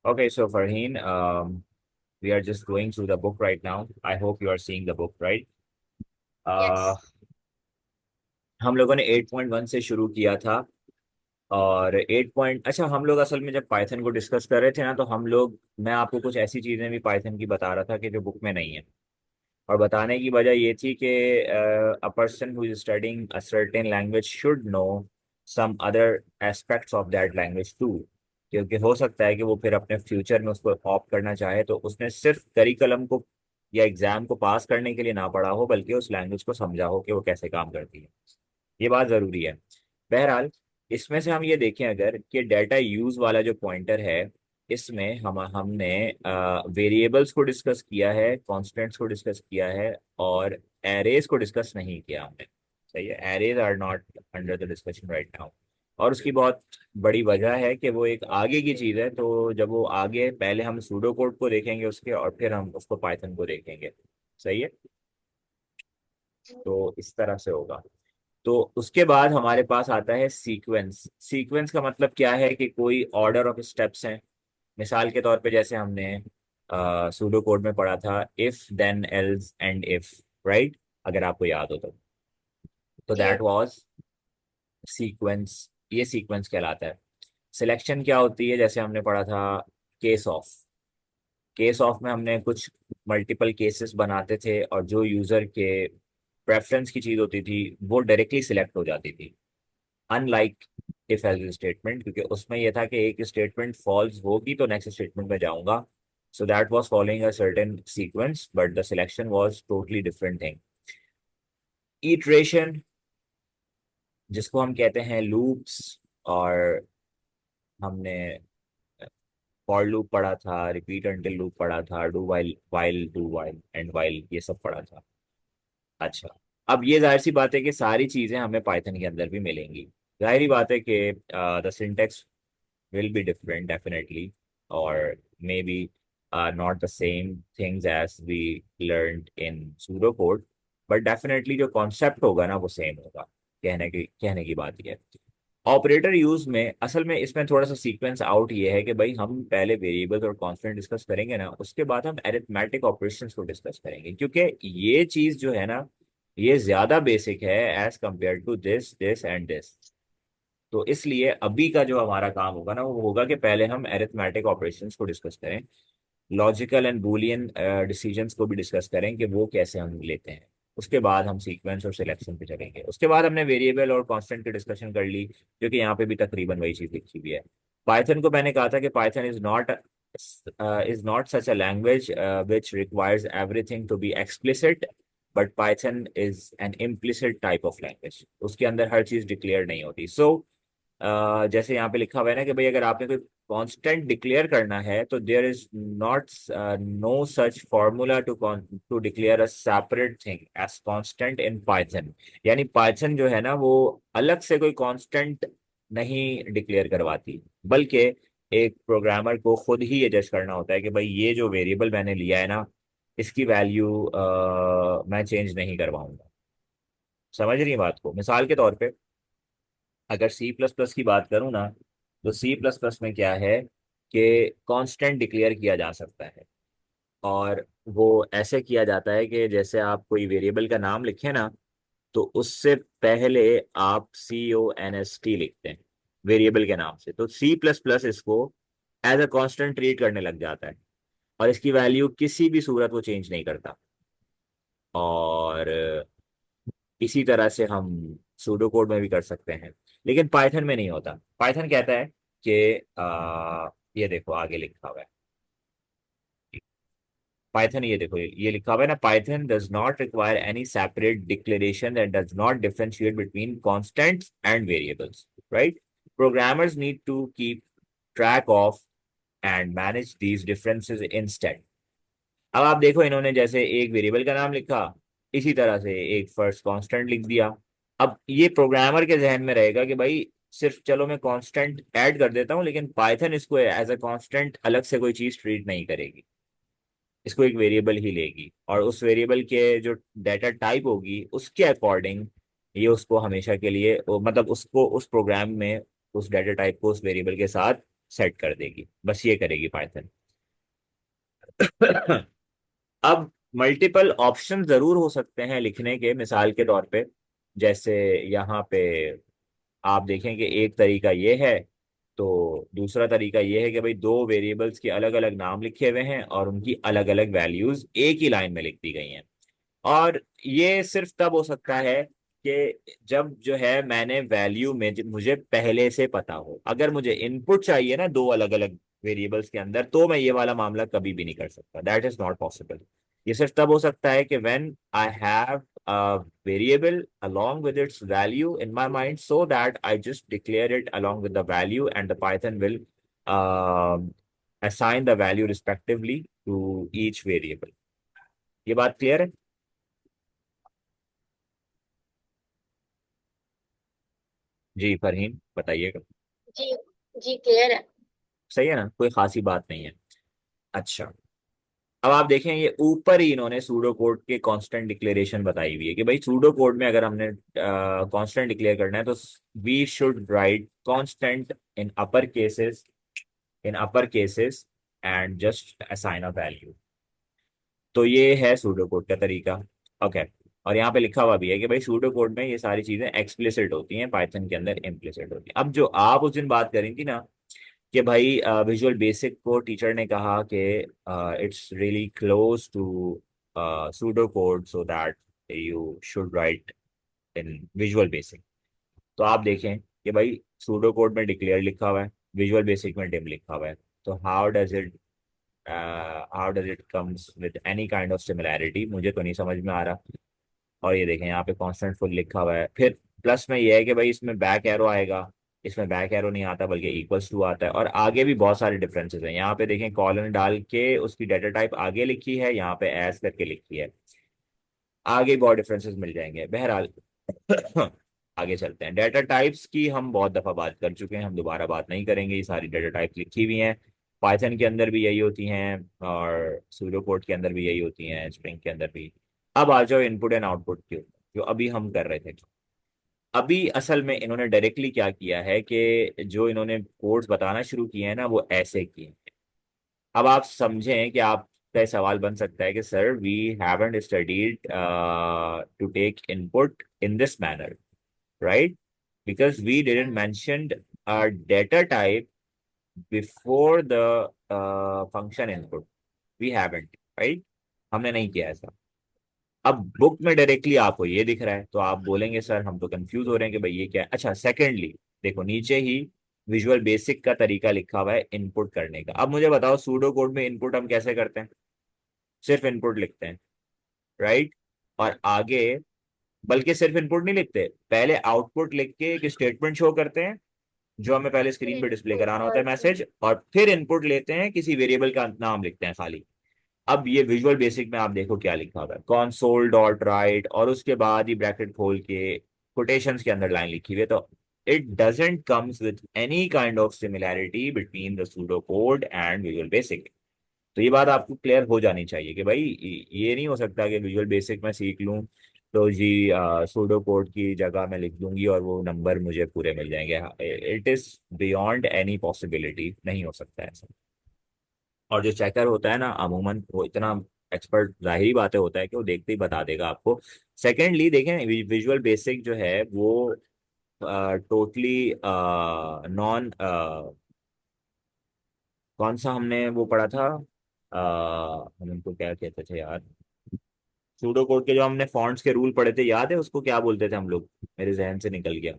Okay, so Farheen, we are just going through the book right now. I hope you are seeing the book, right? Uh, yes. हम लोगों ने 8.1 से शुरू किया था। और 8 पॉइंट, अच्छा, हम लोग असल में जब पाइथन को डिस्कस कर रहे थे ना, तो मैं आपको कुछ ऐसी चीजें भी पाइथन की बता रहा था कि जो बुक में नहीं है। और बताने की वजह ये थी कि a person who is studying a certain language should know some other aspects of that language too. क्योंकि हो सकता है कि वो फिर अपने फ्यूचर में उसको ऑप्ट करना चाहे, तो उसने सिर्फ करिकुलम को या एग्जाम को पास करने के लिए ना पढ़ा हो, बल्कि उस लैंग्वेज को समझा हो कि वो कैसे काम करती है। ये बात जरूरी है। बहरहाल, इसमें से हम ये देखें अगर कि डाटा यूज वाला जो पॉइंटर है, इसमें हमने वेरिएबल्स को डिस्कस किया है, कॉन्स्टेंट्स को डिस्कस किया है, और एरेज को डिस्कस नहीं किया हमने। सही है, arrays are not under the discussion right now. और उसकी बहुत बड़ी वजह है कि वो एक आगे की चीज़ है, तो जब वो आगे, पहले हम सूडो कोड को देखेंगे उसके, और फिर हम उसको पाइथन को देखेंगे। सही है, तो इस तरह से होगा। तो उसके बाद हमारे पास आता है सीक्वेंस। सीक्वेंस का मतलब क्या है कि कोई ऑर्डर ऑफ स्टेप्स हैं। मिसाल के तौर पे जैसे हमने सूडो कोड में पढ़ा था, if then else end if, right? अगर आपको याद हो तो दैट यस। Was sequence. ये सीक्वेंस कहलाता है। सिलेक्शन क्या होती है? जैसे हमने पढ़ा था केस ऑफ। केस ऑफ में हमने कुछ मल्टीपल केसेस बनाते थे, और जो यूजर के प्रेफरेंस की चीज होती थी वो डायरेक्टली सिलेक्ट हो जाती थी, अनलाइक इफ एल्स स्टेटमेंट, क्योंकि उसमें यह था कि एक स्टेटमेंट फॉल्स होगी तो नेक्स्ट स्टेटमेंट में जाऊंगा। So that was following a certain sequence, but the selection was totally different thing. Iteration, जिसको हम कहते हैं लूप्स, और हमने फॉर लूप पढ़ा था, रिपीट अंटिल लूप पढ़ा था, do while while do while and while, ये सब पढ़ा था। अच्छा, अब ये जाहिर सी बात है कि सारी चीजें हमें पाइथन के अंदर भी मिलेंगी। जाहिर बात है कि the syntax will be different definitely, or maybe not the same things as we learned in pseudocode, but definitely जो concept होगा ना वो सेम होगा। कहने की बात ये है। ऑपरेटर यूज में असल में इसमें थोड़ा सा सीक्वेंस आउट ये है कि भाई हम पहले वेरिएबल्स और कांस्टेंट डिस्कस करेंगे ना, उसके बाद हम अरिथमेटिक ऑपरेशंस को डिस्कस करेंगे, क्योंकि ये चीज जो है ना, ये ज्यादा बेसिक है as compare to this this and this. तो इसलिए अभी का जो हमारा काम होगा ना, वो होगा कि पहले हम अरिथमेटिक ऑपरेशंस को डिस्कस करें, लॉजिकल एंड बूलियन डिसीजंस को भी डिस्कस करें कि वो कैसे हम लेते हैं। उसके बाद हम सीक्वेंस और सिलेक्शन पे चलेंगे। उसके बाद हमने वेरिएबल और कांस्टेंट की डिस्कशन कर ली, जो कि यहाँ पे भी तकरीबन वही चीज लिखी हुई है। पाइथन को मैंने कहा था कि Python is not such a language which requires everything to be explicit, but Python is an implicit type of language. उसके अंदर हर चीज डिक्लेयर नहीं होती। जैसे यहाँ पे लिखा हुआ है ना कि भाई अगर आपने कोई कांस्टेंट डिक्लेयर करना है, तो there is not no such formula to declare a separate thing as constant in Python. यानी पाइथन जो है ना, वो अलग से कोई कांस्टेंट नहीं डिक्लेयर करवाती, बल्कि एक प्रोग्रामर को खुद ही ये जज करना होता है कि भाई ये जो वेरिएबल मैंने लिया है ना, इसकी वैल्यू मैं चेंज नहीं करवाऊंगा। समझ रही है बात को? मिसाल के तौर पे अगर सी प्लस प्लस की बात करूँ ना, तो सी प्लस प्लस में क्या है कि कांस्टेंट डिक्लेयर किया जा सकता है। और वो ऐसे किया जाता है कि जैसे आप कोई वेरिएबल का नाम लिखें ना, तो उससे पहले आप CONST लिखते हैं वेरिएबल के नाम से, तो सी प्लस प्लस इसको एज अ कांस्टेंट ट्रीट करने लग जाता है, और इसकी वैल्यू किसी भी सूरत वो चेंज नहीं करता। और इसी तरह से हम सूडो कोड में भी कर सकते हैं, लेकिन पाइथन में नहीं होता। पाइथन कहता है कि ये देखो आगे लिखा हुआ है। पाइथन, ये देखो, ये लिखा हुआ है ना, Python does not require any separate declaration and does not differentiate between constants and variables, right? Programmers need to keep track of and manage these differences instead. अब आप देखो, इन्होंने जैसे एक वेरिएबल का नाम लिखा, इसी तरह से एक फर्स्ट कांस्टेंट लिख दिया। अब ये प्रोग्रामर के जहन में रहेगा कि भाई सिर्फ चलो मैं कांस्टेंट ऐड कर देता हूँ, लेकिन पाइथन इसको एज अ कांस्टेंट अलग से कोई चीज ट्रीट नहीं करेगी, इसको एक वेरिएबल ही लेगी, और उस वेरिएबल के जो डाटा टाइप होगी उसके अकॉर्डिंग ये उसको हमेशा के लिए मतलब उसको उस प्रोग्राम में उस डाटा टाइप को उस वेरिएबल के साथ सेट कर देगी, बस ये करेगी पाइथन। अब मल्टीपल ऑप्शन जरूर हो सकते हैं लिखने के, मिसाल के तौर पे जैसे यहाँ पे आप देखें कि एक तरीका ये है, तो दूसरा तरीका ये है कि भाई दो वेरिएबल्स के अलग अलग नाम लिखे हुए हैं और उनकी अलग अलग वैल्यूज एक ही लाइन में लिख दी गई हैं। और ये सिर्फ तब हो सकता है कि जब जो है मैंने वैल्यू में मुझे पहले से पता हो। अगर मुझे इनपुट चाहिए ना दो अलग अलग वेरिएबल्स के अंदर, तो मैं ये वाला मामला कभी भी नहीं कर सकता, दैट इज नॉट पॉसिबल। ये सिर्फ तब हो सकता है कि when I have a variable along with its value in my mind, so that I just declare it along with the value and the Python will um assign the value respectively to each variable। ये बात clear है? जी फरहीन बताइएगा। जी जी clear है। सही है ना, कोई खासी बात नहीं है। अच्छा, अब आप देखें ये ऊपर ही इन्होंने सूडो कोड के कांस्टेंट डिक्लेरेशन बताई हुई है कि भाई सूडो कोड में अगर हमने कांस्टेंट डिक्लेयर करना है तो we should write constant in upper cases and just assign a value. तो ये है सूडो कोड का तरीका। ओके, और यहाँ पे लिखा हुआ भी है कि भाई सूडो कोड में ये सारी चीजें एक्सप्लिसिट होती हैं, पाइथन के अंदर इम्प्लिसिट होती हैं। अब जो आप उस दिन बात करी थी ना कि भाई विजुअल बेसिक को टीचर ने कहा कि it's really close to pseudo code so that you should write in Visual Basic. तो आप देखें कि भाई सूडो कोड में डिक्लेयर लिखा हुआ है, विजुअल बेसिक में डिम लिखा हुआ है, तो how does it comes with any kind of similarity, मुझे तो नहीं समझ में आ रहा। और ये देखें यहाँ पे कांस्टेंट फुल लिखा हुआ है, फिर प्लस में ये है कि भाई इसमें बैक एरो आएगा, इसमें बैक एरो नहीं आता बल्कि इक्वल्स टू आता है। और आगे भी बहुत सारे डिफरेंसेस हैं, यहाँ पे देखें कॉलन डाल के उसकी डाटा टाइप आगे लिखी है, यहाँ पे एस करके लिखी है, आगे बहुत डिफरेंसेस मिल जाएंगे। बहरहाल आगे चलते हैं। डाटा टाइप्स की हम बहुत दफा बात कर चुके हैं, हम दोबारा बात नहीं करेंगे, ये सारी डाटा टाइप्स लिखी हुई हैं, पाइथन के अंदर भी यही होती हैं और सूडो कोड के अंदर भी यही होती हैं, स्प्रिंग के अंदर भी। अब आ जाओ इनपुट एंड आउटपुट के ऊपर, जो अभी हम कर रहे थे। अभी असल में इन्होंने डायरेक्टली क्या किया है कि जो इन्होंने कोड्स बताना शुरू किए हैं ना वो ऐसे किए हैं। अब आप समझें कि आपका ये सवाल बन सकता है कि sir we haven't studied to take input in this manner, right, because we didn't mention a data type before the function input, we haven't, right, हमने नहीं किया ऐसा। अब बुक में डायरेक्टली आपको ये दिख रहा है तो आप बोलेंगे सर हम तो कंफ्यूज हो रहे हैं कि भाई ये क्या है। अच्छा, सेकेंडली देखो नीचे ही विजुअल बेसिक का तरीका लिखा हुआ है इनपुट करने का। अब मुझे बताओ सूडो कोड में इनपुट हम कैसे करते हैं? सिर्फ इनपुट लिखते हैं, राइट, और आगे, बल्कि सिर्फ इनपुट नहीं लिखते, पहले आउटपुट लिख के एक स्टेटमेंट शो करते हैं जो हमें पहले फिर स्क्रीन पे डिस्प्ले इनपुट कराना होता और है फिर मैसेज, और फिर इनपुट लेते हैं, किसी वेरिएबल का नाम लिखते हैं खाली। अब ये विजुअल बेसिक में आप देखो क्या लिखा हुआ है, कॉन्सोल डॉट राइट, और उसके बाद ही ब्रैकेट खोल के कोटेशंस के अंदर लाइन लिखी हुई है। तो it doesn't comes with any kind of similarity between the pseudo code and visual Basic. तो ये बात आपको क्लियर हो जानी चाहिए कि भाई ये नहीं हो सकता कि विजुअल बेसिक में सीख लूं तो जी सूडो कोड की जगह मैं लिख दूंगी और वो नंबर मुझे पूरे मिल जाएंगे। It is beyond any possibility, नहीं हो सकता ऐसा। और जो चेकर होता है ना अमूमन वो इतना एक्सपर्ट जाहिर बातें होता है कि वो देखते ही बता देगा आपको। सेकेंडली देखें विजुअल बेसिक जो है वो टोटली नॉन, कौन सा हमने वो पढ़ा था, हम उनको क्या कहते थे यार, सूडो कोड के जो हमने फॉन्ट्स के रूल पढ़े थे, याद है उसको क्या बोलते थे हम लोग? मेरे जहन से निकल गया।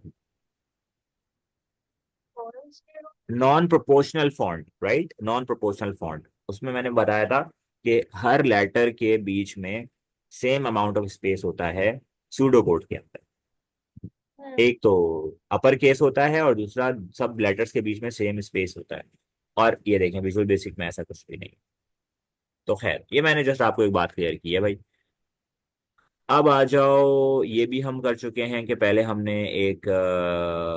कौन से non proportional font, right, non proportional font, उसमें मैंने बताया था कि हर लेटर के बीच में सेम अमाउंट ऑफ स्पेस होता है सूडो कोड के अंदर। एक तो अपर केस होता है और दूसरा सब लेटर्स के बीच में सेम स्पेस होता है। और ये देखें विजुअल बेसिक में ऐसा कुछ भी नहीं। तो खैर ये मैंने जस्ट आपको एक बात क्लियर की है भाई। अब आ जाओ, ये भी हम कर चुके हैं कि पहले हमने एक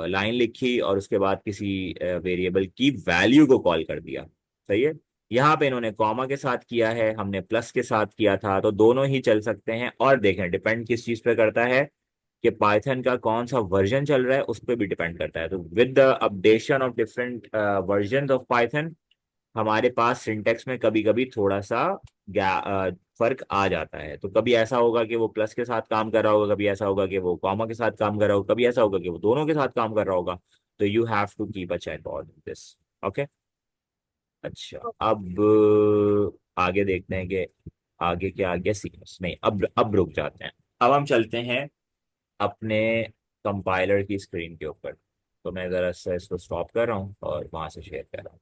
लाइन लिखी और उसके बाद किसी वेरिएबल की वैल्यू को कॉल कर दिया। सही है, यहाँ पे इन्होंने कॉमा के साथ किया है, हमने प्लस के साथ किया था, तो दोनों ही चल सकते हैं। और देखें डिपेंड किस चीज पे करता है, कि पाइथन का कौन सा वर्जन चल रहा है उस पर भी डिपेंड करता है। तो with the updation of different version of Python हमारे पास सिंटेक्स में कभी कभी थोड़ा सा फर्क आ जाता है। तो कभी ऐसा होगा कि वो प्लस के साथ काम कर रहा होगा, कभी ऐसा होगा कि वो कॉमा के साथ काम कर रहा होगा, कभी ऐसा होगा कि वो दोनों के साथ काम कर रहा होगा। तो you have to keep a check on this. Okay. अच्छा, अब आगे देखते हैं कि आगे क्या आ गया सीक्वेंस। नहीं, अब रुक जाते हैं। अब हम चलते हैं अपने कंपाइलर की स्क्रीन के ऊपर। तो मैं जरा सा इसको स्टॉप कर रहा हूँ और वहां से शेयर कर रहा हूँ।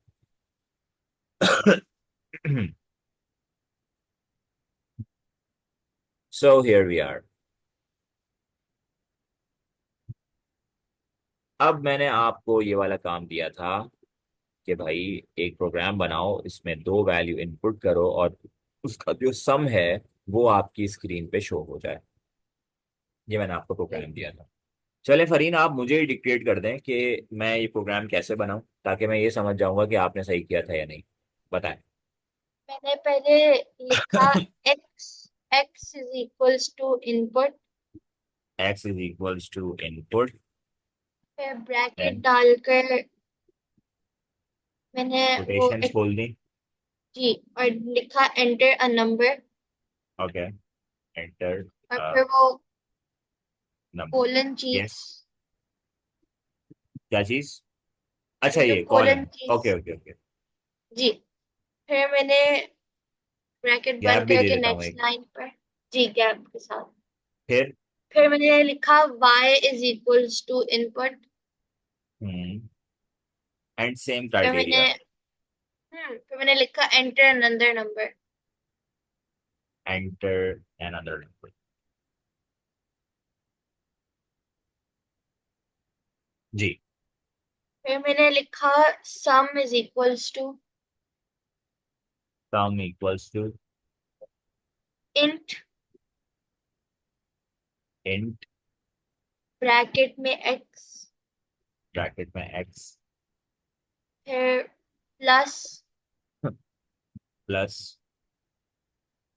So here we are. अब मैंने आपको ये वाला काम दिया था कि भाई एक प्रोग्राम बनाओ, इसमें दो वैल्यू इनपुट करो और उसका जो सम है वो आपकी स्क्रीन पे शो हो जाए। ये मैंने आपको प्रोग्राम दिया था। चले फरीन, आप मुझे ही डिक्टेट कर दें कि मैं ये प्रोग्राम कैसे बनाऊं, ताकि मैं ये समझ जाऊंगा कि आपने सही किया था या नहीं। बताएं। मैंने पहले लिखा x x is equals to input, x is equals to input. फिर ब्रैकेट देन डालकर मैंने वो कोटेशंस खोल दी। जी और लिखा enter a number, okay. Enter और फिर वो नंबर। कोलन चीज, यस। क्या चीज? फिर अच्छा, मैंने ये कोलन कॉलन। चीज ओके ओके ओके। जी, फिर मैंने ब्रैकेट गैप बंद भी दे करके देता हूँ नेक्स्ट एक। लाइन पर जी गैप के साथ फिर फिर मैंने लिखा y is equals to input, and same फिर मैंने क्राइटेरिया। फिर मैंने लिखा enter another number, enter an other number. जी। फिर मैंने लिखा sum is equals to sum equals to int int bracket में x, ब्रैकेट में एक्स फिर प्लस, प्लस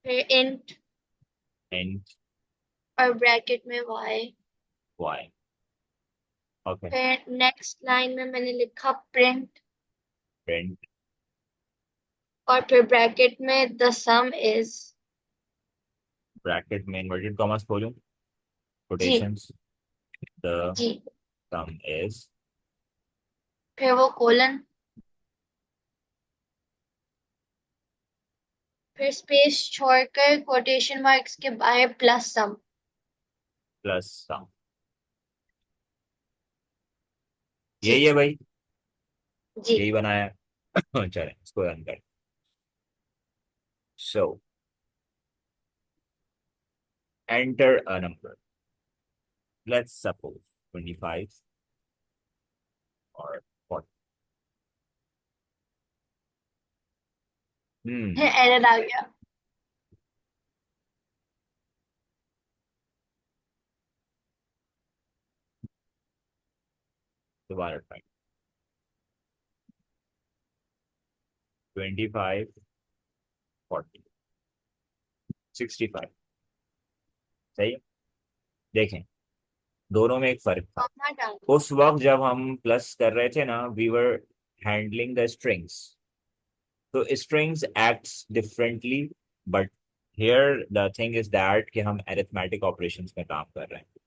फिर इंट इंट और ब्रैकेट में y। वाई। ओके। फिर नेक्स्ट लाइन में मैंने लिखा प्रिंट प्रिंट और फिर ब्रैकेट में द सम इज ब्रैकेट में इन्वर्टेड कॉमास खोलूं, जी कोटेशंस, द जी, सम इज। फिर वो कोलन, फिर स्पेस छोड़कर कोटेशन मार्क्स के बाहर प्लस सम। प्लस सम। जी यही है भाई, जी, यही बनाया है। चलें इसको रन कर। सो enter a number, let's suppose 25 और 40। हम्म। एरर आ गया। दोबारा ट्राई। 25, 40, 65। सही है। देखें, दोनों में एक फर्क था। कॉमा डाल। उस वक्त जब हम प्लस कर रहे थे ना, we were handling the strings. तो strings acts differently, but here the thing is that कि हम अरिथमेटिक ऑपरेशंस में काम कर रहे हैं।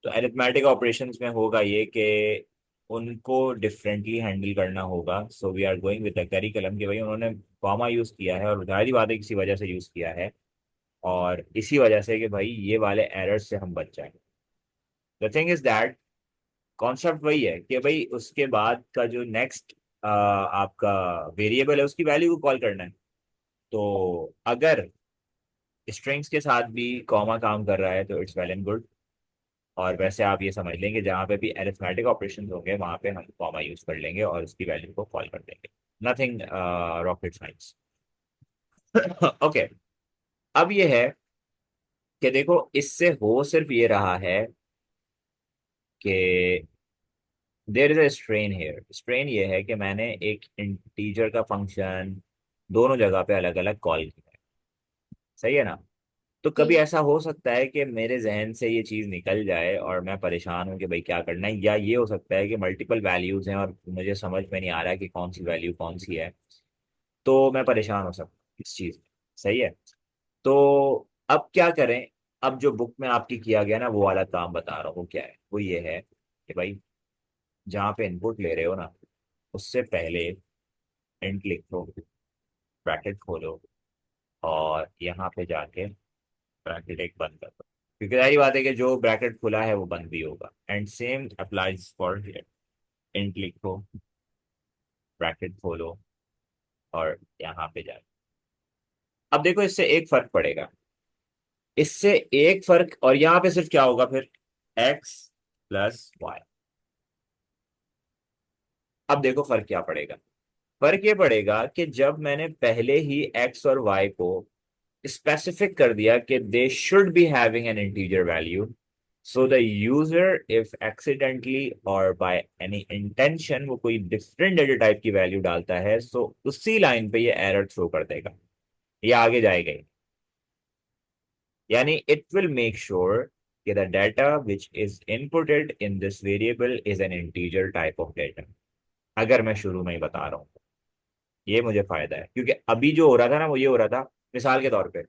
तो अरिथमेटिक ऑपरेशंस में होगा ये कि उनको डिफरेंटली हैंडल करना होगा। So we are going with the curriculum कि भाई उन्होंने कॉमा यूज किया है, और जाहिर बात है किसी वजह से यूज किया है, और इसी वजह से कि भाई ये वाले एरर्स से हम बच जाएं। The thing is that concept वही है कि भाई उसके बाद का जो नेक्स्ट आपका वेरिएबल है उसकी वैल्यू को कॉल करना है। तो अगर स्ट्रिंग्स के साथ भी कॉमा काम कर रहा है तो इट्स वेल एंड गुड। और वैसे आप ये समझ लेंगे जहाँ पे भी अरिथमेटिक ऑपरेशन होंगे वहां पे हम कॉमा यूज कर लेंगे और उसकी वैल्यू को कॉल कर देंगे। Nothing rocket science. ओके। अब ये है कि देखो, इससे हो सिर्फ ये रहा है कि there is a strain here. Strain ये है कि मैंने एक इंटीजर का फंक्शन दोनों जगह पे अलग अलग कॉल किया है। सही है ना? तो कभी जी। ऐसा हो सकता है कि मेरे जहन से ये चीज निकल जाए और मैं परेशान हूँ कि भाई क्या करना है, या ये हो सकता है कि मल्टीपल वैल्यूज हैं और मुझे समझ में नहीं आ रहा है कि कौन सी वैल्यू कौन सी है, तो मैं परेशान हो सकता हूँ इस चीज में। सही है। तो अब क्या करें। अब जो बुक में आपकी किया गया ना वो वाला काम बता रहा हूँ, वो क्या है, वो ये है कि भाई जहाँ पे इनपुट ले रहे हो ना, उससे पहले इंट लिखो, ब्रैकेट खोलो, और यहाँ पे जाके ब्रैकेट एक बंद कर दो, क्योंकि सारी बात है कि जो ब्रैकेट खुला है वो बंद भी होगा। And same applies for int लिखो, ब्रैकेट खोलो, और यहाँ पे जाके अब देखो इससे एक फर्क पड़ेगा। इससे एक फर्क, और यहाँ पे सिर्फ क्या होगा फिर, एक्स प्लस वाई। अब देखो फर्क क्या पड़ेगा। फर्क ये पड़ेगा कि जब मैंने पहले ही एक्स और वाई को स्पेसिफिक कर दिया कि they should be having an integer value, so the user if accidentally और बाय एनी इंटेंशन वो कोई डिफरेंट डेटा टाइप की वैल्यू डालता है, सो उसी लाइन पे ये एरर थ्रो कर देगा, ये आगे जाएगा ही। यानी इट विल मेक श्योर कि the data which is inputted in this variable is an integer type of data. अगर मैं शुरू में ही बता रहा हूँ, ये मुझे फायदा है, क्योंकि अभी जो हो रहा था ना वो ये हो रहा था, मिसाल के तौर पे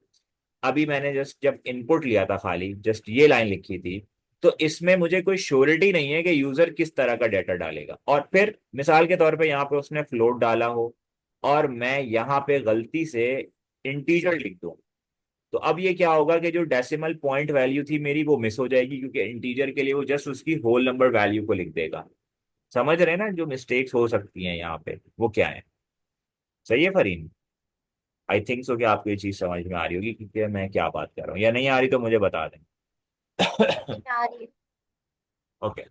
अभी मैंने जस्ट जब इनपुट लिया था, खाली जस्ट ये लाइन लिखी थी, तो इसमें मुझे कोई श्योरिटी नहीं है कि यूजर किस तरह का डाटा डालेगा। और फिर मिसाल के तौर पे यहाँ पे उसने फ्लोट डाला हो और मैं यहाँ पे गलती से इंटीजर लिख दूं, तो अब ये क्या होगा कि जो डेसिमल पॉइंट वैल्यू थी मेरी वो मिस हो जाएगी, क्योंकि इंटीजर के लिए वो जस्ट उसकी होल नंबर वैल्यू को लिख देगा। समझ रहे हैं ना जो मिस्टेक्स हो सकती हैं यहाँ पे, वो क्या है। सही है फरीन। आई थिंक सो कि आपको ये चीज समझ में आ रही होगी क्योंकि मैं क्या बात कर रहा हूँ, या नहीं आ रही तो मुझे बता दें। आ रही है। ओके।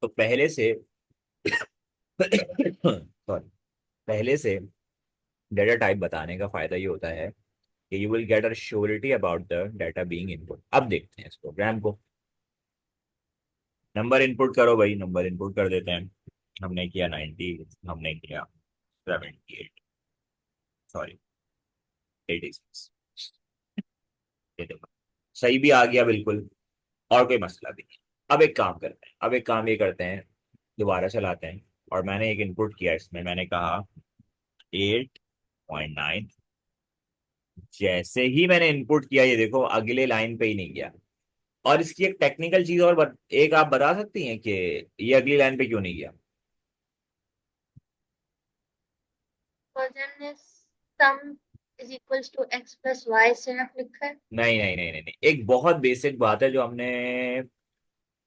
तो पहले से सॉरी, पहले से डेटा टाइप बताने का फायदा ये होता है कि you will get a surety about the data being input. अब देखते हैं इस प्रोग्राम को। नंबर इनपुट करो भाई, नंबर इनपुट कर देते हैं। हमने किया 90, हमने किया 78, सॉरी 86। ये देखो सही भी आ गया बिल्कुल, और कोई मसला भी नहीं। अब एक काम करते हैं, अब एक काम ये करते हैं, दोबारा चलाते हैं। और मैंने एक इनपुट किया, इसमें मैंने कहा 8.9। जैसे ही मैंने इनपुट किया ये देखो अगले लाइन पे ही नहीं गया। और इसकी एक टेक्निकल चीज और एक आप बता सकती हैं कि ये अगली लाइन पे क्यों नहीं गया। वर्जन ने sum is equals to x plus y से आप लिखा है। नहीं नहीं नहीं नहीं नहीं, एक बहुत बेसिक बात है जो हमने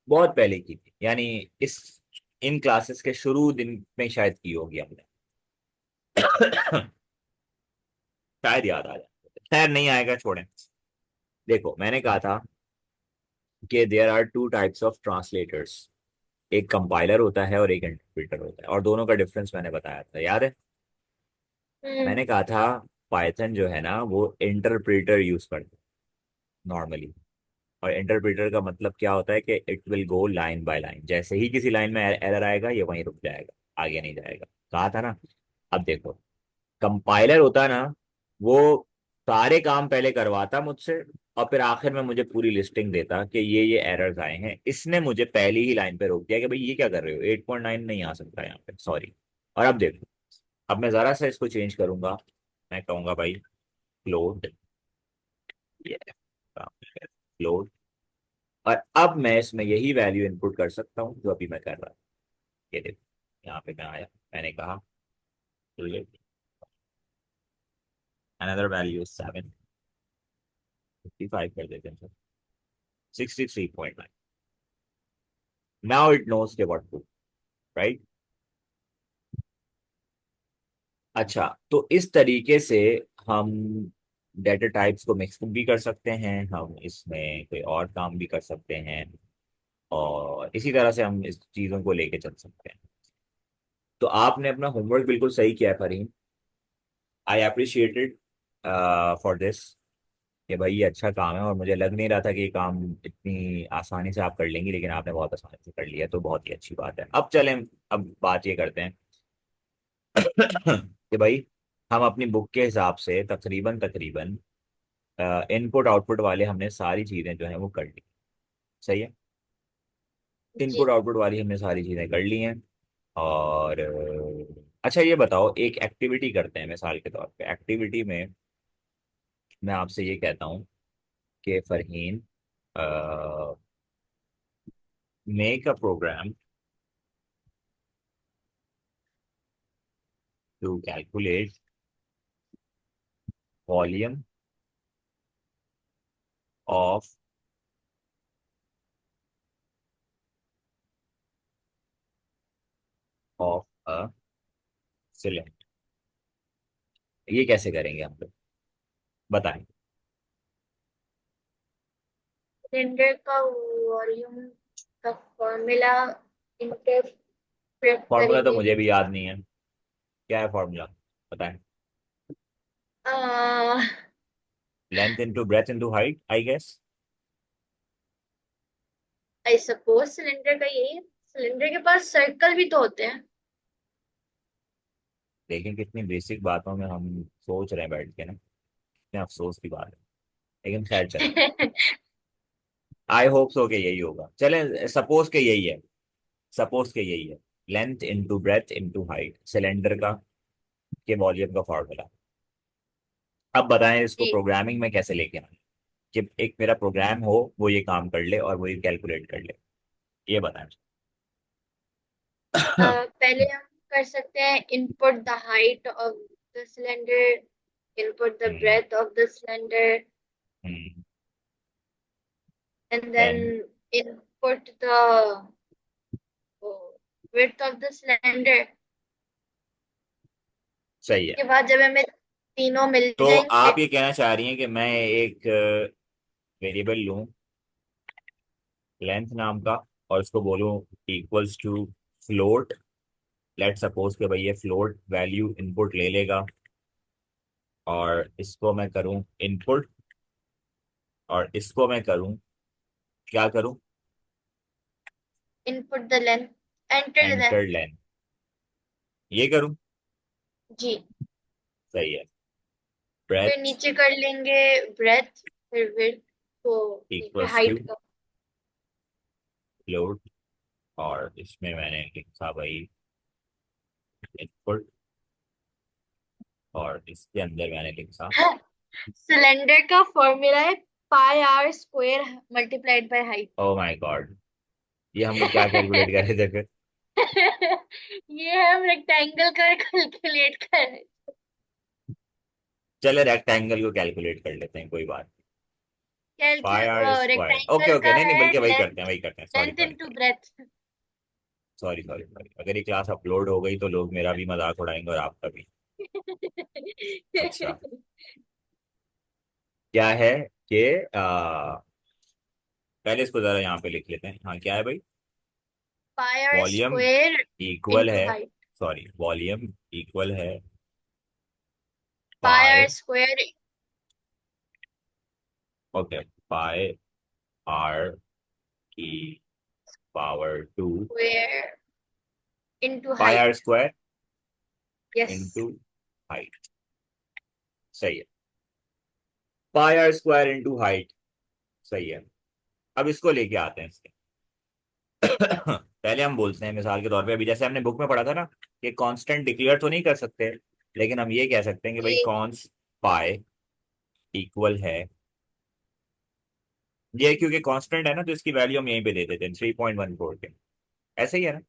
बहुत पहले की थी, यानी इस इन क्लासेस के शुरू दिन में शायद की होगी हमने। शायद याद आ जाए, खैर नहीं आएगा, छोड़ें। देखो मैंने कहा था कि there are two types of translators, एक कंपाइलर होता है और एक इंटरप्रेटर होता है, और दोनों का डिफरेंस मैंने बताया था, याद है। हम्म। मैंने कहा था पाइथन जो है ना वो इंटरप्रेटर यूज करता है नॉर्मली। और इंटरप्रेटर का मतलब क्या होता है कि it will go line by line, जैसे ही किसी लाइन में एरर आएगा ये वहीं रुक जाएगा, आगे नहीं जाएगा। कहा था ना। अब देखो कंपाइलर होता ना, वो सारे काम पहले करवाता मुझसे, और फिर आखिर में मुझे पूरी लिस्टिंग देता कि ये एरर्स आए हैं। इसने मुझे पहली ही लाइन पे रोक दिया कि भाई ये क्या कर रहे हो, 8.9 नहीं आ सकता यहाँ पे, सॉरी। और अब देखो, अब मैं जरा सा इसको चेंज करूंगा, मैं कहूंगा भाई फ्लोट, ये फ्लोट, और अब मैं इसमें यही वैल्यू इनपुट कर सकता हूँ जो अभी मैं कर रहा हूँ। ये देखो यहाँ पे मैं आया, मैंने कहा अनदर वैल्यू 7, 55 कर देते हैं सर, 63.9। नाउ इट नोस के व्हाट टू, राइट। अच्छा, तो इस तरीके से हम डेटा टाइप्स को मिक्स भी कर सकते हैं, हम इसमें कोई और काम भी कर सकते हैं, और इसी तरह से हम इस चीज़ों को लेके चल सकते हैं। तो आपने अपना होमवर्क बिल्कुल सही किया है Fareen, I appreciated for this, कि भाई ये अच्छा काम है, और मुझे लग नहीं रहा था कि ये काम इतनी आसानी से आप कर लेंगी, लेकिन आपने बहुत आसानी से कर लिया, तो बहुत ही अच्छी बात है। अब चलें, अब बात ये करते हैं कि भाई हम अपनी बुक के हिसाब से तकरीबन तकरीबन इनपुट आउटपुट वाले हमने सारी चीजें जो है वो कर ली। सही है। जी। इनपुट आउटपुट वाली हमने सारी चीजें कर ली हैं। और अच्छा ये बताओ, एक एक्टिविटी करते हैं मिसाल के तौर पे। एक्टिविटी में मैं आपसे ये कहता हूँ कि Farheen, make a program to calculate volume of of a cylinder. ये कैसे करेंगे हम लोग, बताएं। सिलेंडर का वॉल्यूम का फॉर्मूला इंटरप्रेट फॉर्मूला तो करेंगे। मुझे भी याद नहीं है, क्या है फॉर्मूला, बताएं। Length into breadth into height, I guess. I suppose cylinder का यही है। सिलेंडर के पास सर्कल भी तो होते हैं। लेकिन कितनी बेसिक बातों में हम सोच रहे हैं बैठ के ना, इतने अफसोस की बात है। लेकिन खैर चले, आई होप सो के यही होगा। चले सपोज के यही है, सपोज के यही है। Length into breadth into height cylinder का के वॉल्यूम का फॉर्मूला। अब बताएं इसको जी। प्रोग्रामिंग में कैसे लेके आए, कि एक मेरा प्रोग्राम हो वो ये काम कर ले और वो ये कैलकुलेट कर ले, ये बताएं। पहले हम कर सकते हैं input the height of the cylinder, input the hmm. breadth of the cylinder, hmm. and then then input the width of the cylinder। सही है। इसके बाद जब हमें तीनों मिल तो जाएंगे। आप ये कहना चाह रही हैं कि मैं एक वेरिएबल लूं लेंथ नाम का, और इसको बोलूं equals to float. Let suppose के भाई ये फ्लोट वैल्यू इनपुट ले लेगा, और इसको मैं करूं इनपुट, और इसको मैं करूं, क्या करूं, input the length, enter the enter length। Length, ये करूं। जी। सही है। फिर ब्रेथ नीचे कर लेंगे breadth, फिर width, तो फिर इक्वल्स टू हाइट का। फ्लोट, और इसमें मैंने लिखा भाई इनपुट, और इसके अंदर मैंने लिखा। सिलेंडर का फॉर्मूला है pi r square multiplied by height. Oh my god, ये हम लोग क्या कैलकुलेट कर रहे थे फिर। ये हम रेक्टेंगल का कैलकुलेट कर रहे हैं। चले रेक्टेंगल को कैलकुलेट कर लेते हैं, कोई बात। Pi r square, okay rectangle okay, का नहीं नहीं, है बल्कि वही करते हैं, लेंथ, वही करते हैं। Sorry length sorry into sorry breadth. Sorry sorry sorry, अगर ये क्लास अपलोड हो गई तो लोग मेरा भी मजाक उड़ाएंगे और आपका भी। अच्छा, क्या है कि पहले इसको जरा यहाँ पे लिख लेते हैं। हाँ, क्या है भाई। Pi r volume square equal into है, हाइट। सॉरी, वॉल्यूम इक्वल है pi r pi, square okay, pi r की power two, square into pi height. R square yes. Into height. सही है। Pi r square into height, सही है। अब इसको लेके आते हैं इसके। पहले हम बोलते हैं मिसाल के तौर पे, अभी जैसे हमने बुक में पढ़ा था ना, कि कांस्टेंट डिक्लेयर तो नहीं कर सकते, लेकिन हम ये कह सकते हैं कि भाई जी। कॉन्स पाई इक्वल है, ये क्योंकि कांस्टेंट है ना तो इसकी वैल्यू हम यहीं पे दे देते हैं 3.14 के। ऐसे ही है ना,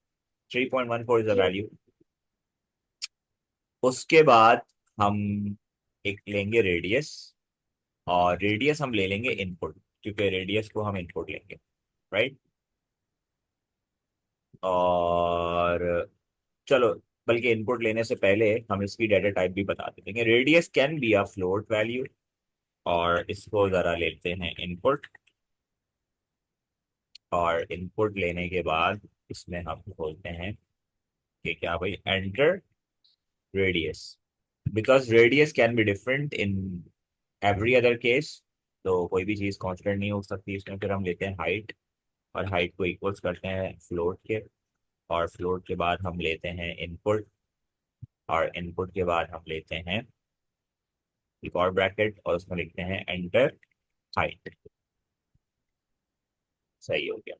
3.14 इज द जी। वैल्यू। उसके बाद हम एक लेंगे रेडियस, और रेडियस हम ले लेंगे इनपुट, क्योंकि रेडियस को हम इनपुट लेंगे, राइट। और चलो, बल्कि इनपुट लेने से पहले हम इसकी डाटा टाइप भी बता देते हैं। Radius can be a float value, और इसको जरा लेते हैं इनपुट, और इनपुट लेने के बाद इसमें हम बोलते हैं कि क्या भाई, enter radius, because radius can be different in every other case. तो कोई भी चीज़ कांस्टेंट नहीं हो सकती इसमें। फिर हम लेते हैं हाइट, और हाइट को इक्वल्स करते हैं फ्लोट के, और फ्लोट के बाद हम लेते हैं इनपुट, और इनपुट के बाद हम लेते हैं एक और ब्रैकेट और उसमें लिखते हैं एंटर हाइट। सही हो गया।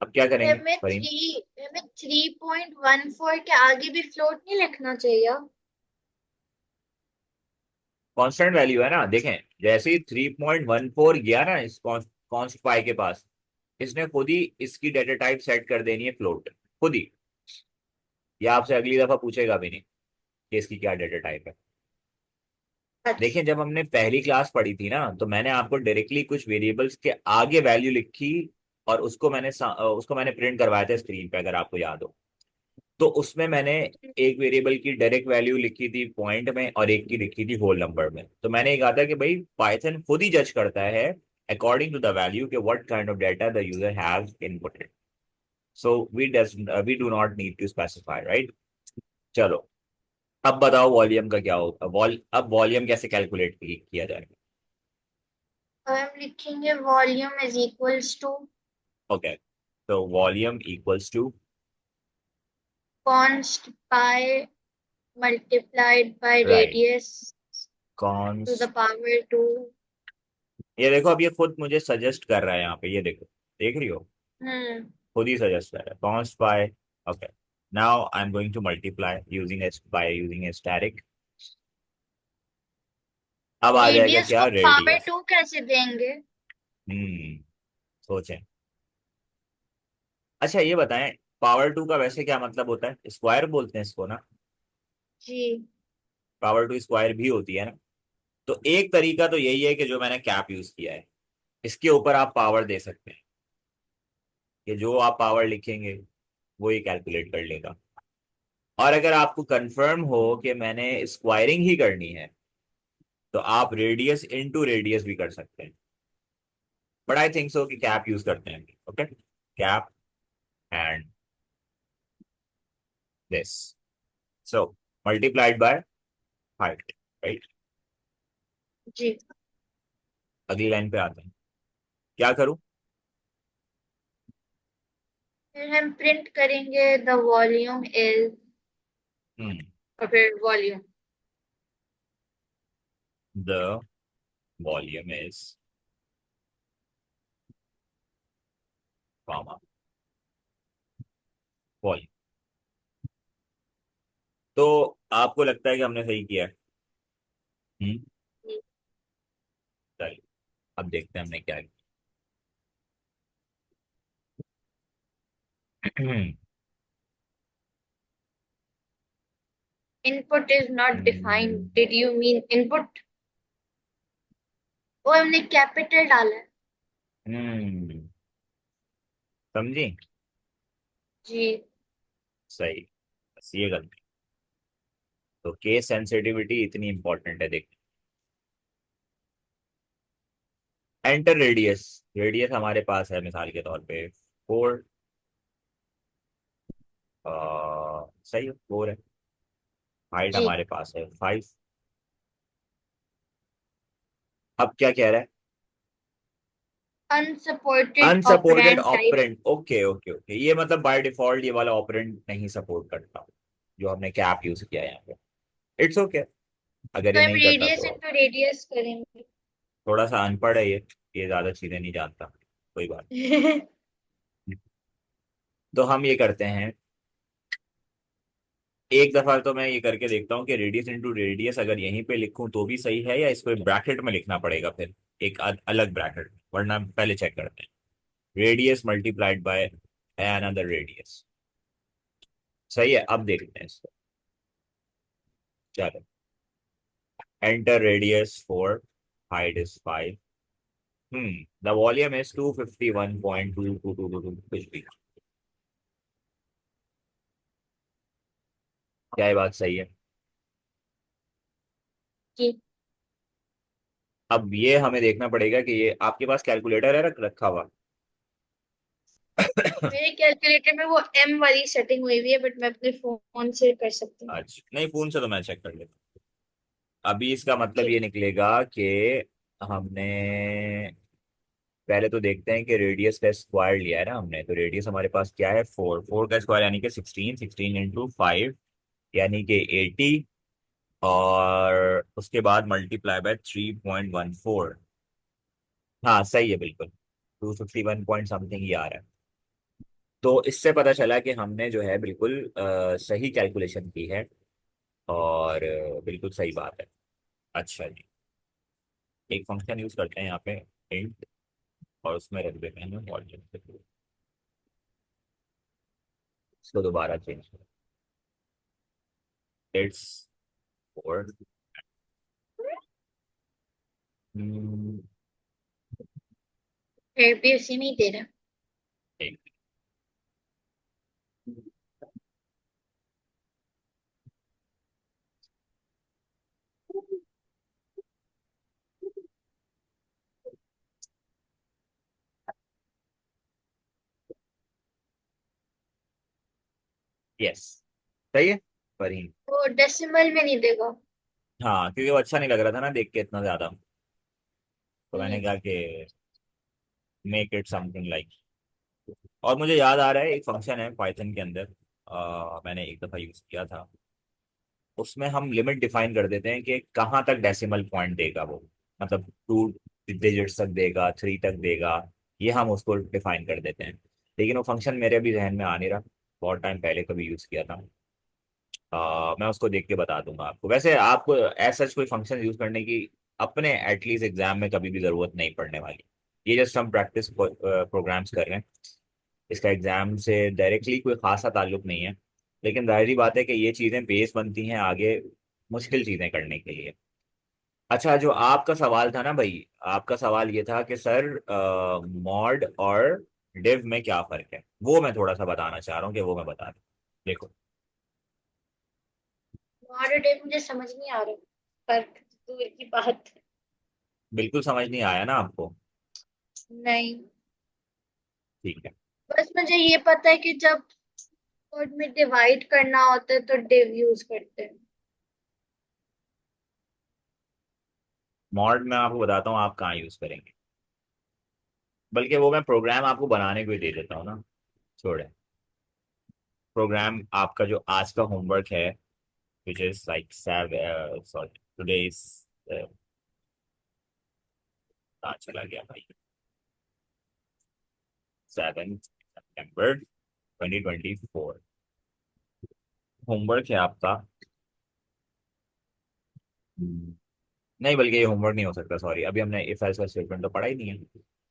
अब क्या करेंगे फरीन? हमें 3.14 के आगे भी फ्लोट नहीं लिखना चाहिए? कांस्टेंट वैल्यू है ना, देखें जैसे ही 3.14 गया ना इस कॉन्स्ट पाई के पास, इसने खुद ही इसकी डेटा टाइप सेट कर देनी है फ्लोट, खुद ही। या आपसे अगली दफा पूछेगा भी नहीं कि इसकी क्या डेटा टाइप है। अच्छा। देखिए जब हमने पहली क्लास पढ़ी थी ना, तो मैंने आपको डायरेक्टली कुछ वेरिएबल्स के आगे वैल्यू लिखी और उसको मैंने प्रिंट करवाया था स्क्रीन पे, अगर आपको याद हो। तो उसमें मैंने एक वेरिएबल की डायरेक्ट वैल्यू लिखी थी पॉइंट में और एक की लिखी थी होल नंबर में। तो मैंने ये कहा था कि भाई पाइथन खुद ही जज करता है अकॉर्डिंग टू द वैल्यू के what kind of data the user has inputted. So we do not need to specify, right. चलो, अब बताओ वॉल्यूम का क्या होगा। अब वॉल्यूम कैसे कैलकुलेट किया जाएगा? और हम लिखेंगे volume is equals to okay, तो volume equals to const pi multiplied by right radius to the cons. Power 2। ये देखो अब ये खुद मुझे सजेस्ट कर रहा है यहाँ पे, ये देखो, देख रही हो, हम्म। खुद ही सजेस्ट कर रहा है const by. Okay, now I am going to multiply using a static. अब आ जाएगा रेडियस क्या? को पावर रेडियस। 2 कैसे देंगे? हम्म, सोचें। अच्छा ये बताएं, पावर टू का वैसे क्या मतलब होता है? स्क्वायर बोलते हैं इसको ना। जी। पावर टू स्क्वायर भी होती है ना। तो एक तरीका तो यही है कि जो मैंने कैप यूज किया है, इसके ऊपर आप पावर दे सकते हैं कि जो आप पावर लिखेंगे वो ही कैलकुलेट कर लेगा। और अगर आपको कंफर्म हो कि मैंने स्क्वायरिंग ही करनी है, तो आप रेडियस इनटू रेडियस भी कर सकते हैं। बट आई थिंक सो कि कैप यूज करते हैं। Okay, cap and this, so multiplied by height, right. जी। अगली लाइन पे आते हैं, क्या करूं? फिर हम प्रिंट करेंगे द वॉल्यूम इज, हम्म, और फिर volume. The volume is comma volume. तो आपको लगता है कि हमने सही किया है? हम्म, चलिए अब देखते हैं हमने क्या किया। Input is not defined, hmm, did you mean input? वो हमने कैपिटल डाला है। हम्म, समझी? जी। सही, बस ये गलती। तो केस सेंसिटिविटी इतनी इंपॉर्टेंट है, देख। एंटर रेडियस, रेडियस हमारे पास है मिसाल के तौर पे 4। सही है, 4 है। हाइट जी। हमारे पास है 5। अब क्या कह रहा है? Unsupported unsupported operand type. Operand, okay okay okay, ये मतलब बाय डिफॉल्ट ये वाला ऑपरेंड नहीं सपोर्ट करता जो हमने कैप यूज किया है यहाँ पे। इट्स ओके, अगर तो ये हम नहीं करता रेडियस तो। इंटू रेडियस करेंगे। थोड़ा सा अनपढ़ है ये ज्यादा चीजें नहीं जानता, कोई बात नहीं। तो हम ये करते हैं, एक दफा तो मैं ये करके देखता हूँ कि रेडियस इंटू रेडियस अगर यहीं पे लिखूं तो भी सही है, या इसको ब्रैकेट में लिखना पड़ेगा फिर, एक अलग ब्रैकेट, वरना पहले चेक करते हैं। Radius multiplied by another radius. सही है, अब देखते हैं इसको। चलो, enter radius 4, height is 5। The volume is 251.2222 कुछ भी। क्या ये बात सही है? जी। अब ये हमें देखना पड़ेगा कि ये आपके पास कैलकुलेटर है रखा हुआ? मेरे कैलकुलेटर में वो एम वाली सेटिंग हुई हुई है, बट मैं अपने फोन से कर सकती हूँ। अच्छा, नहीं फोन से तो मैं चेक कर लेता हूँ। अभी इसका मतलब जी। ये निकलेगा कि हमने पहले तो देखते हैं कि रेडियस का स्क्वायर लिया है ना हमने, तो रेडियस हमारे पास क्या है? 4, 4 का स्क्वायर यानी कि 16, 16 इंटू 5 यानी कि 80। और उसके बाद मल्टीप्लाई बाय 3.14। हाँ सही है बिल्कुल, 251 पॉइंट समथिंग ही आ रहा है। तो इससे पता चला कि हमने जो है बिल्कुल सही कैलकुलेशन की है, और बिल्कुल सही बात है। अच्छा जी, एक फंक्शन यूज करते हैं यहाँ पे, इंट, और उसमें रख देते हैं वॉल्यूम, इसको दोबारा चेंज करें, इट्स फोर। फिर भी उसी नहीं दे रहा। यस, सही है पर ही। वो डेसिमल में नहीं देगा। हाँ क्योंकि वो अच्छा नहीं लग रहा था ना देख के इतना ज्यादा, तो मैंने हम्म। कहा कि मेक इट समथिंग लाइक। और मुझे याद आ रहा है एक फंक्शन है पाइथन के अंदर, मैंने एक दफा यूज किया था। उसमें हम लिमिट डिफाइन कर देते हैं कि कहाँ तक डेसिमल पॉइंट देगा वो, मतलब 2 डिजिट्स तक देगा, 3 तक देगा, ये हम उसको डिफाइन कर देते हैं। लेकिन वो फंक्शन मेरे भी जहन में आ नहीं रहा, बहुत टाइम पहले कभी यूज किया था। मैं उसको देख के बता दूंगा आपको। वैसे आपको ऐसा कोई फंक्शन यूज करने की अपने एटलीस्ट एग्जाम में कभी भी जरूरत नहीं पड़ने वाली। ये जस्ट हम प्रैक्टिस प्रोग्राम्स कर रहे हैं, इसका एग्जाम से डायरेक्टली कोई खासा ताल्लुक नहीं है। लेकिन जाहिर सी बात है कि ये चीजें बेस बनती हैं आगे मुश्किल चीजें करने के लिए। अच्छा, जो आपका सवाल था ना भाई, आपका सवाल ये था कि सर मॉड और डिव में क्या फर्क है, वो मैं थोड़ा सा बताना चाह रहा हूँ कि वो मैं बता दूं। देखो, मॉडर्न डे मुझे समझ नहीं आ रहा, पर दूर की बात। बिल्कुल समझ नहीं आया ना आपको? नहीं। ठीक है। बस मुझे ये पता है कि जब कोड में डिवाइड करना होता है तो डिव यूज करते हैं। मॉड में आपको बताता हूँ आप कहाँ यूज करेंगे, बल्कि वो मैं प्रोग्राम आपको बनाने को ही दे देता हूँ ना, छोड़े। प्रोग्राम आपका जो आज का होमवर्क है, which is like sorry today is, कहाँ चला गया भाई, 7 सितंबर 2024। होमवर्क है आपका, नहीं बल्कि ये होमवर्क नहीं हो सकता, सॉरी, अभी हमने इफ एल्स का स्टेटमेंट तो पढ़ा ही नहीं है।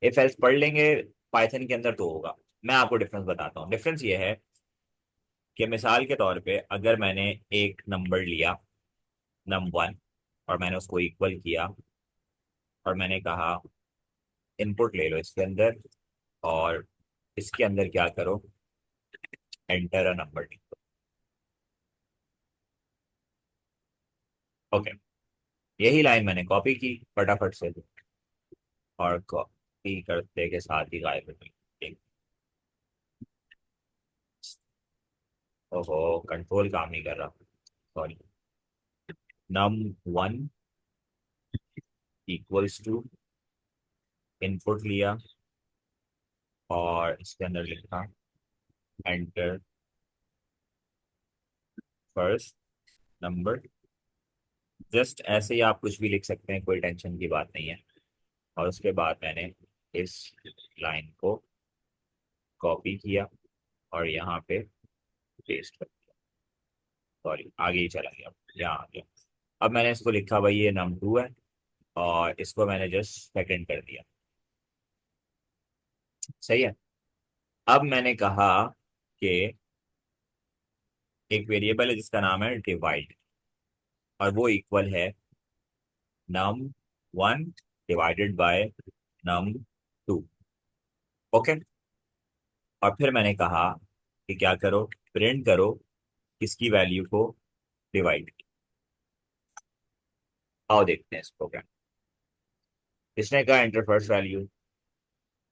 इफ एल्स पढ़ लेंगे पाइथन के अंदर तो होगा। मैं आपको डिफरेंस बताता हूँ। डिफरेंस ये है कि मिसाल के तौर पे अगर मैंने एक नंबर लिया, num1, और मैंने उसको इक्वल किया, और मैंने कहा इनपुट ले लो इसके अंदर, और इसके अंदर क्या करो, एंटर अ नंबर। ओके, यही लाइन मैंने कॉपी की फटाफट से, और कॉपी करते के साथ ही गायब हो गई। ओहो, कंट्रोल काम नहीं कर रहा, sorry. num1 equals to, input लिया और इसके अंदर लिखा एंटर फर्स्ट नंबर। जस्ट ऐसे ही आप कुछ भी लिख सकते हैं, कोई टेंशन की बात नहीं है। और उसके बाद मैंने इस लाइन को कॉपी किया और यहाँ पे पेस्ट कर दिया, सॉरी आगे ही चला गया, यहाँ आ गया। अब मैंने इसको लिखा भाई ये num2 है, और इसको मैंने जस्ट सेकंड कर दिया। सही है। अब मैंने कहा कि एक वेरिएबल है जिसका नाम है डिवाइड, और वो इक्वल है num1 divided by num2। Okay. और फिर मैंने कहा कि क्या करो, प्रिंट करो किसकी वैल्यू को, डिवाइड। आओ देखते हैं इस प्रोग्राम। इसने कहा एंटर फर्स्ट वैल्यू,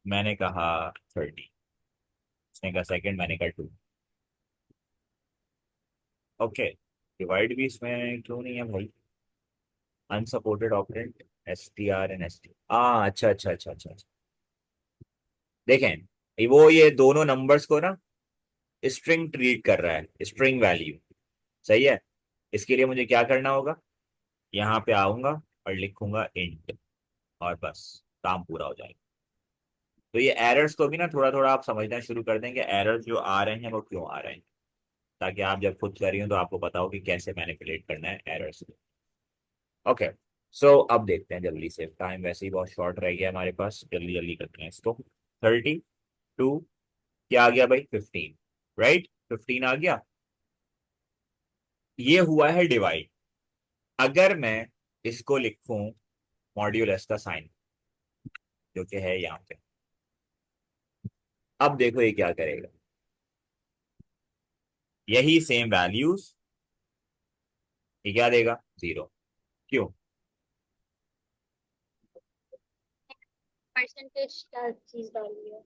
मैंने कहा 30, इसने कहा सेकंड, मैंने कहा 2। ओके, डिवाइड भी इसमें क्यों नहीं है भाई, unsupported operand, str and st, अच्छा अच्छा अच्छा अच्छा अच्छा। देखें, वो ये दोनों नंबर्स को ना स्ट्रिंग ट्रीट कर रहा है, स्ट्रिंग वैल्यू। सही है। इसके लिए मुझे क्या करना होगा, यहाँ पे आऊंगा और लिखूंगा इंट, और बस काम पूरा हो जाएगा। तो ये एरर्स को भी ना थोड़ा थोड़ा आप समझना शुरू कर देंगे, एरर्स जो आ रहे हैं वो क्यों आ रहे हैं, ताकि आप जब खुद करिए हो तो आपको पता हो कि कैसे मैनिपुलेट करना है एरर्स को। ओके, सो अब देखते हैं जल्दी से, टाइम वैसे ही बहुत शॉर्ट रह गया हमारे पास, जल्दी जल्दी करते हैं इसको। 32, क्या आ गया भाई, 15, राइट, 15 आ गया। ये हुआ है डिवाइड। अगर मैं इसको लिखूं मॉड्यूलस का साइन, जो कि है यहाँ पे, अब देखो ये क्या करेगा, यही सेम वैल्यूज, ये क्या देगा, 0। क्यों? परसेंटेज क्या चीज डाली है?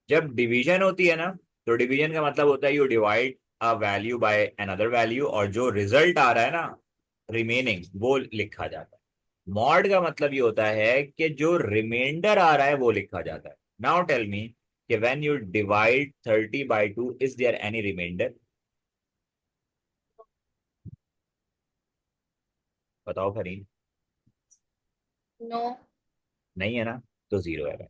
जब डिवीजन होती है ना, तो डिवीजन का मतलब होता है you divide a value by another value, और जो रिजल्ट आ रहा है ना रिमेनिंग, वो लिखा जाता है। मॉड का मतलब ये होता है कि जो रिमाइंडर आ रहा है वो लिखा जाता है। नाउ टेल मी कि when you divide 30/2 is there any remainder? बताओ फरीन। नो। नहीं है ना, तो 0 है।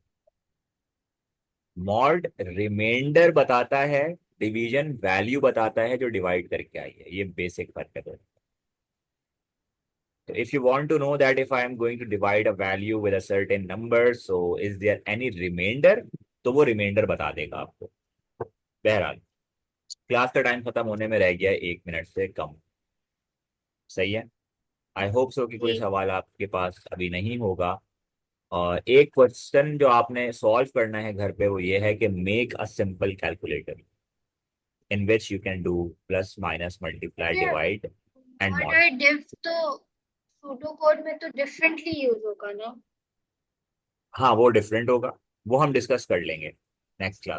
मॉड रिमाइंडर बताता है, डिवीजन वैल्यू बताता है जो डिवाइड करके आई है, ये बेसिक फर्क है। So if you want to know that if I am going to divide a value with a certain number, so is there any remainder, तो वो रिमाइंडर बता देगा आपको। बहरहाल, क्लास का टाइम खत्म होने में रह गया है 1 मिनट से कम। सही है। आई होप सो कि कोई जी। सवाल आपके पास अभी नहीं होगा। और एक क्वेश्चन जो आपने सॉल्व करना है घर पे, वो ये है कि make a simple calculator in which you can do plus minus multiply ये डिवाइड एंड मॉड मॉड। और डिव तो सूडो कोड में तो डिफरेंटली यूज होगा ना? हाँ वो डिफरेंट होगा, वो हम डिस्कस कर लेंगे नेक्स्ट क्लास।